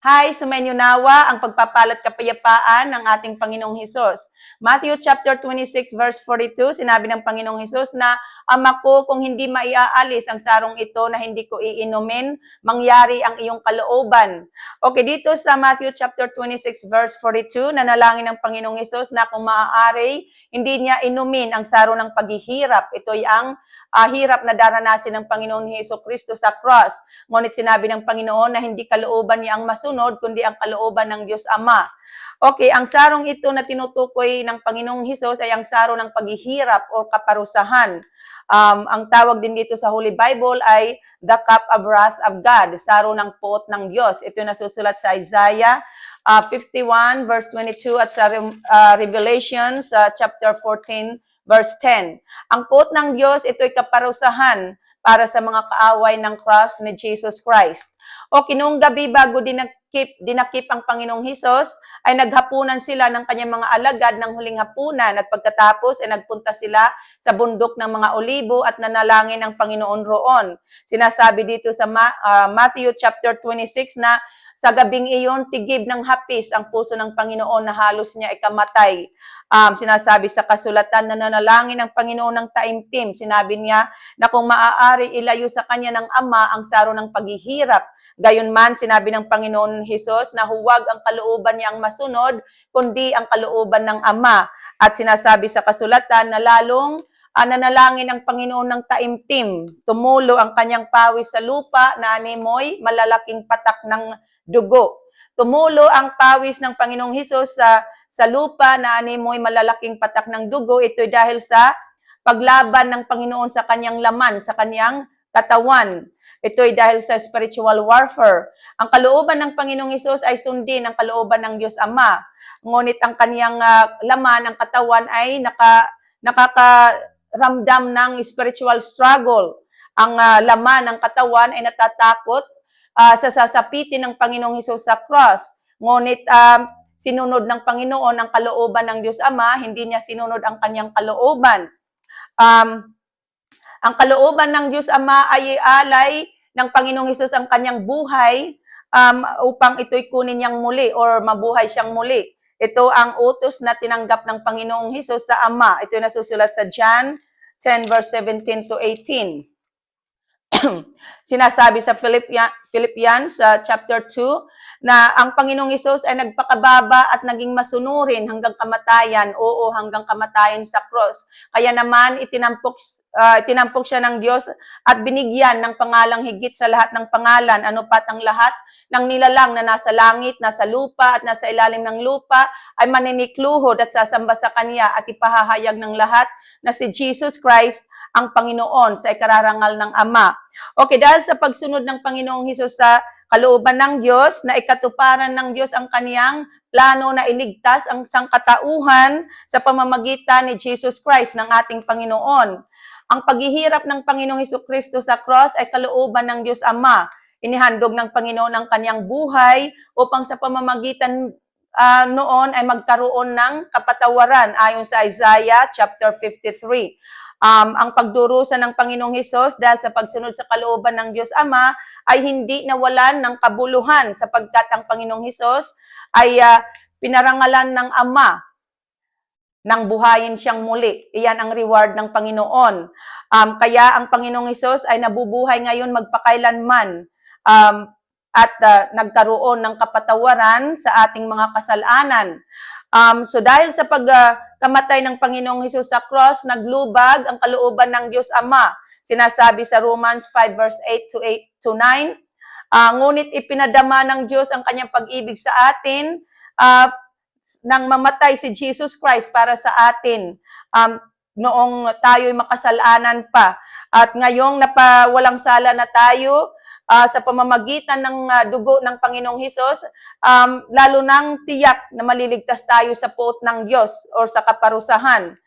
Hi, sumainyo nawa ang pagpapalat kapayapaan ng ating Panginoong Hesus. Matthew chapter 26 verse 42, sinabi ng Panginoong Hesus na, Ama ko, kung hindi maiaalis ang sarong ito na hindi ko iinumin, mangyari ang iyong kalooban. Okay, dito sa Matthew chapter 26 verse 42, nanalangin ng Panginoong Hesus na kung maaari, hindi niya inumin ang sarong ng paghihirap. Ito'y ang hirap na daranasin ng Panginoon Hesukristo sa cross. Ngunit sinabi ng Panginoon na hindi kalooban niya ang masunod, kundi ang kalooban ng Diyos Ama. Okay, ang sarong ito na tinutukoy ng Panginoong Hesus ay ang sarong ng paghihirap o kaparusahan. Ang tawag din dito sa Holy Bible ay the cup of wrath of God, sarong ng puot ng Diyos. Ito yung nasusulat sa Isaiah 51 verse 22 at sa Revelations chapter 14 verse 10. Ang puot ng Diyos, ito'y kaparusahan para sa mga kaaway ng cross ni Jesus Christ. Okay, noong gabi bago dinakip ang Panginoong Hesus, ay naghapunan sila ng kanyang mga alagad ng huling hapunan at pagkatapos ay nagpunta sila sa bundok ng mga olibo at nanalangin ang Panginoon roon. Sinasabi dito sa Matthew chapter 26 na sa gabing iyon, tigib ng hapis ang puso ng Panginoon na halos niya ikamatay. Sinasabi sa kasulatan na nanalangin ang Panginoon ng taimtim. Sinabi niya na kung maaari ilayo sa kanya ng Ama ang saro ng paghihirap. Gayunman, sinabi ng Panginoon Hesus na huwag ang kalooban niya ang masunod, kundi ang kalooban ng Ama. At sinasabi sa kasulatan na lalong nanalangin ang Panginoon ng taimtim. Tumulo ang kanyang pawis sa lupa na animoy malalaking patak ng dugo. Tumulo ang pawis ng Panginoong Hesus sa lupa na animoy malalaking patak ng dugo. Ito'y dahil sa paglaban ng Panginoon sa kanyang laman, sa kanyang katawan. Ito'y dahil sa spiritual warfare. Ang kalooban ng Panginoong Hesus ay sundin ang kalooban ng Diyos Ama. Ngunit ang kanyang laman, ang katawan ay nakakaramdam ng spiritual struggle. Ang laman ng katawan ay natatakot sa sasapitin ng Panginoong Hesus sa cross. Ngunit sinunod ng Panginoon ang kalooban ng Diyos Ama, hindi niya sinunod ang kanyang kalooban. Ang kalooban ng Diyos Ama ay ialay ng Panginoong Hesus ang kanyang buhay upang ito'y kunin niyang muli or mabuhay siyang muli. Ito ang utos na tinanggap ng Panginoong Hesus sa Ama. Ito nasusulat sa John 10 verse 17 to 18. Sinasabi sa Philippians chapter 2 na ang Panginoong Hesus ay nagpakababa at naging masunurin hanggang kamatayan, hanggang kamatayan sa cross. Kaya naman itinampok siya ng Diyos at binigyan ng pangalang higit sa lahat ng pangalan, ano pat ang lahat ng nilalang na nasa langit, nasa lupa at nasa ilalim ng lupa ay maninikluhod at sasamba sa Kanya at ipahahayag ng lahat na si Jesus Christ ang Panginoon sa ikararangal ng Ama. Okay, dahil sa pagsunod ng Panginoong Hesus sa kalooban ng Diyos, na ikatuparan ng Diyos ang kaniyang plano na iligtas ang sangkatauhan sa pamamagitan ni Jesus Christ ng ating Panginoon. Ang paghihirap ng Panginoong Hesukristo sa cross ay kalooban ng Diyos Ama. Inihandog ng Panginoon ang kaniyang buhay upang sa pamamagitan noon ay magkaroon ng kapatawaran ayon sa Isaiah chapter 53. Ang pagdurusa ng Panginoong Hesus dahil sa pagsunod sa kalooban ng Diyos Ama ay hindi nawalan ng kabuluhan sapagkat ang Panginoong Hesus ay pinarangalan ng Ama nang buhayin siyang muli. Iyan ang reward ng Panginoon. Kaya ang Panginoong Hesus ay nabubuhay ngayon magpakailanman at nagkaroon ng kapatawaran sa ating mga kasalanan. So dahil sa pagkamatay ng Panginoong Hesus sa cross, naglubag ang kalooban ng Diyos Ama. Sinasabi sa Romans 5 verse 8 to 9, ngunit ipinadama ng Diyos ang kanyang pag-ibig sa atin nang mamatay si Jesus Christ para sa atin noong tayo'y makasalanan pa. At ngayong napawalang sala na tayo, sa pamamagitan ng dugo ng Panginoong Hesus, lalo nang tiyak na maliligtas tayo sa puot ng Diyos o sa kaparusahan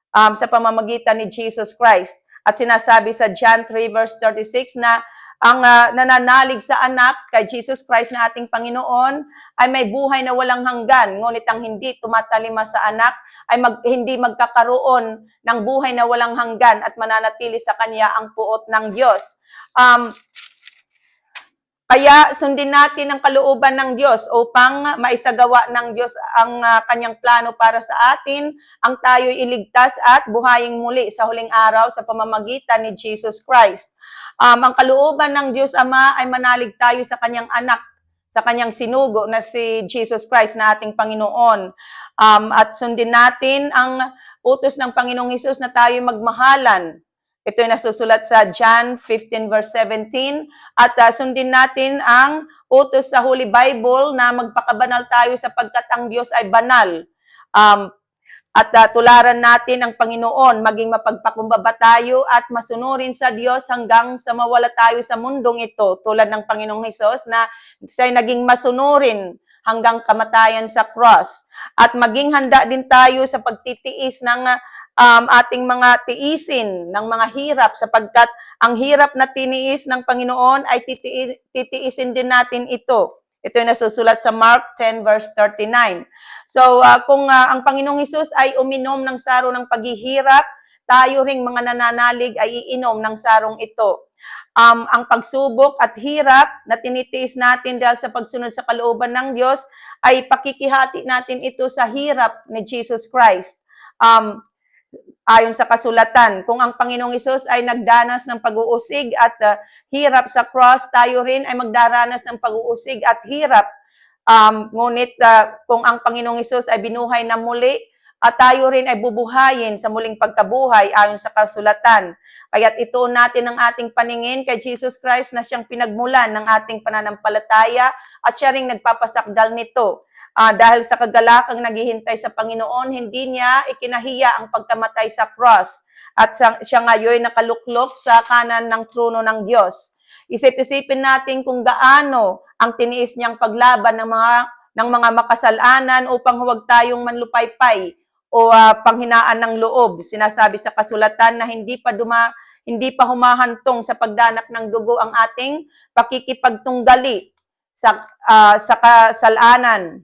sa pamamagitan ni Jesus Christ. At sinasabi sa John 3 verse 36 na ang nananalig sa anak kay Jesus Christ na ating Panginoon ay may buhay na walang hanggan. Ngunit ang hindi tumatalima sa anak ay hindi magkakaroon ng buhay na walang hanggan at mananatili sa kanya ang puot ng Diyos. Kaya sundin natin ang kalooban ng Diyos upang maisagawa ng Diyos ang kanyang plano para sa atin, ang tayo'y iligtas at buhaying muli sa huling araw sa pamamagitan ni Jesus Christ. Ang kalooban ng Diyos Ama ay manalig tayo sa kanyang anak, sa kanyang sinugo na si Jesus Christ na ating Panginoon. At sundin natin ang utos ng Panginoong Hesus na tayo magmahalan. Ito ay nasusulat sa John 15 verse 17 at sundin natin ang utos sa Holy Bible na magpakabanal tayo sapagkat ang Diyos ay banal. At tularan natin ang Panginoon, maging mapagpakumbaba tayo at masunurin sa Diyos hanggang sa mawala tayo sa mundong ito. Tulad ng Panginoong Hesus na siya'y naging masunurin hanggang kamatayan sa cross. At maging handa din tayo sa pagtitiis ng ating mga tiisin ng mga hirap sapagkat ang hirap na tiniis ng Panginoon ay titiisin din natin ito. Ito ay nasusulat sa Mark 10 verse 39. So kung ang Panginoong Hesus ay uminom ng saro ng paghihirap, tayo ring mga nananalig ay iinom ng sarong ito. Ang pagsubok at hirap na tinitiis natin dahil sa pagsunod sa kalooban ng Diyos ay pakikihati natin ito sa hirap ni Jesus Christ. Ayon sa kasulatan, kung ang Panginoong Hesus ay nagdanas ng pag-uusig at hirap sa cross, tayo rin ay magdaranas ng pag-uusig at hirap. Ngunit kung ang Panginoong Hesus ay binuhay na muli, at tayo rin ay bubuhayin sa muling pagkabuhay ayon sa kasulatan. Kaya't ituon natin ang ating paningin kay Jesus Christ na siyang pinagmulan ng ating pananampalataya at siya ring nagpapasakdal nito. Dahil sa kagalakang naghihintay sa Panginoon, hindi niya ikinahiya ang pagkamatay sa cross. At siya ngayon nakaluklok sa kanan ng trono ng Diyos. Isip-isipin natin kung gaano ang tiniis niyang paglaban ng mga makasalanan upang huwag tayong manlupaypay o panghinaan ng loob. Sinasabi sa kasulatan na hindi pa humahantong sa pagdanak ng dugo ang ating pakikipagtunggali sa kasalanan.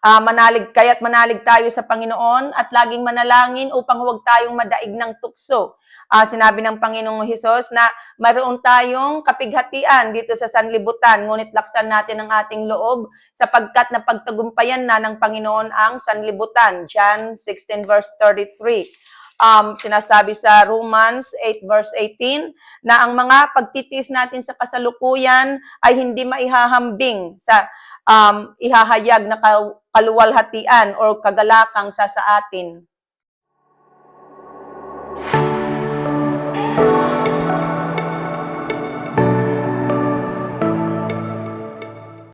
Kaya't manalig tayo sa Panginoon at laging manalangin upang huwag tayong madaig ng tukso. Sinabi ng Panginoong Hesus na mayroon tayong kapighatian dito sa sanlibutan, ngunit laksan natin ang ating loob sapagkat napagtagumpayan na ng Panginoon ang sanlibutan. John 16 verse 33. Sinasabi sa Romans 8 verse 18 na ang mga pagtitiis natin sa kasalukuyan ay hindi maihahambing sa ihahayag na kaluwalhatian o kagalakang sa atin.